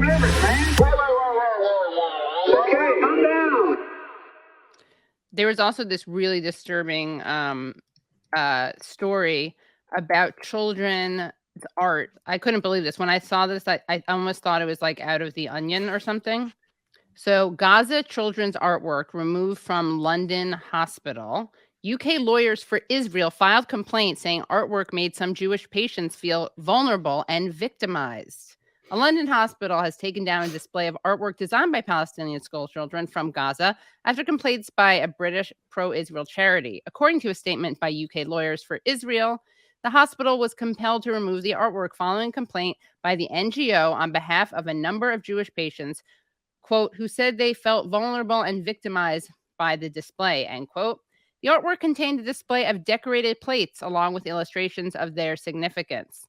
limits, man. Okay, calm down. There was also this really disturbing story about children's art. I couldn't believe this. When I saw this, I almost thought it was like out of The Onion or something. So Gaza children's artwork removed from London hospital. UK lawyers for Israel filed complaints saying artwork made some Jewish patients feel vulnerable and victimized. A London hospital has taken down a display of artwork designed by Palestinian school children from Gaza after complaints by a British pro-Israel charity. According to a statement by UK lawyers for Israel, the hospital was compelled to remove the artwork following a complaint by the NGO on behalf of a number of Jewish patients, quote, who said they felt vulnerable and victimized by the display, end quote. The artwork contained a display of decorated plates along with illustrations of their significance.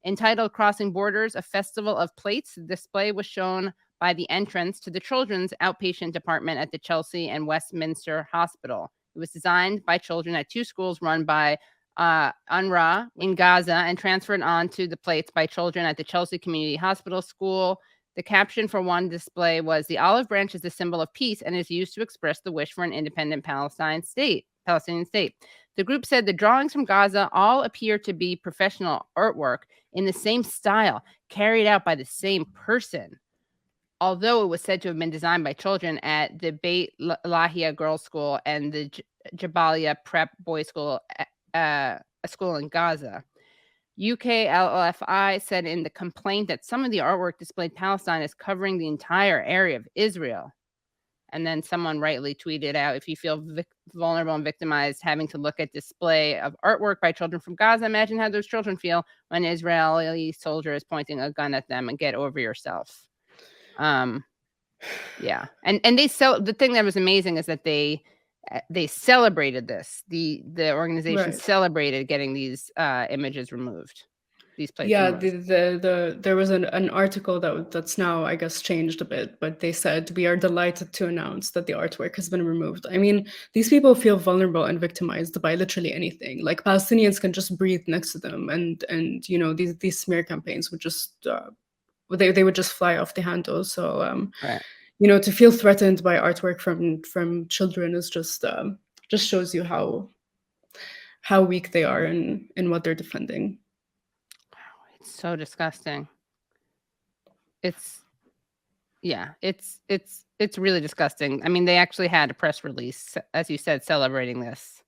Entitled Crossing Borders, a festival of plates, the display was shown by the entrance to the children's outpatient department at the Chelsea and Westminster Hospital. It was designed by children at two schools run by UNRWA in Gaza and transferred onto the plates by children at the Chelsea Community Hospital School. The caption for one display was, "The olive branch is a symbol of peace and is used to express the wish for an independent Palestinian state." The group said the drawings from Gaza all appear to be professional artwork in the same style, carried out by the same person. Although it was said to have been designed by children at the Beit Lahia Girls' School and the Jabalia Prep Boys' School, a school in Gaza. UK LFI said in the complaint that some of the artwork displayed Palestine as covering the entire area of Israel. And then someone rightly tweeted out, if you feel vulnerable and victimized having to look at display of artwork by children from Gaza, imagine how those children feel when an Israeli soldier is pointing a gun at them, and get over yourself. Yeah. And the thing that was amazing is that they celebrated this. The organization celebrated getting these images removed. These plates removed. There was an article that's now, I guess, changed a bit, but they said, "We are delighted to announce that the artwork has been removed." I mean, these people feel vulnerable and victimized by literally anything. Like, Palestinians can just breathe next to them, and you know, these smear campaigns would just they would just fly off the handle. So you know, to feel threatened by artwork from children is just shows you how weak they are in what they're defending. It's so disgusting. It's really disgusting. I mean, they actually had a press release, as you said, celebrating this.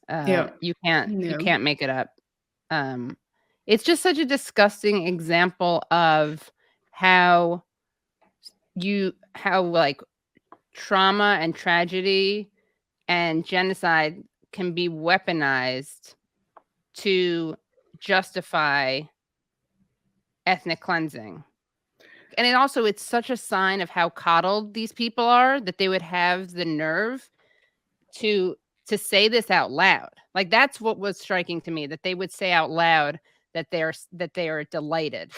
You can't make it up. It's just such a disgusting example of how like trauma and tragedy and genocide can be weaponized to justify ethnic cleansing. And it's such a sign of how coddled these people are, that they would have the nerve to say this out loud. Like, that's what was striking to me, that they would say out loud that they are delighted.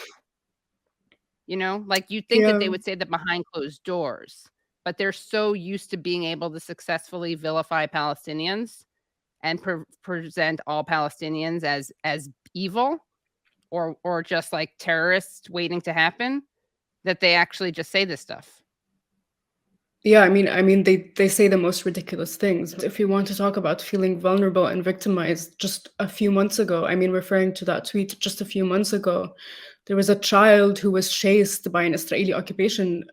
You know, like, you think that they would say that behind closed doors, but they're so used to being able to successfully vilify Palestinians and present all Palestinians as evil or just like terrorists waiting to happen, that they actually just say this stuff. Yeah, I mean, they say the most ridiculous things. If you want to talk about feeling vulnerable and victimized, just a few months ago, I mean, referring to that tweet just a few months ago, there was a child who was chased by an Israeli occupation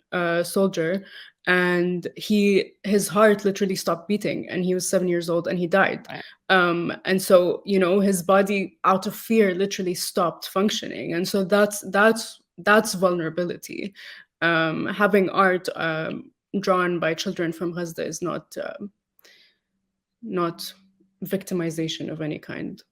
soldier, and his heart literally stopped beating, and he was 7 years old, and he died. Right. And so, you know, his body, out of fear, literally stopped functioning. And so that's vulnerability. Having art drawn by children from Gaza is not victimization of any kind.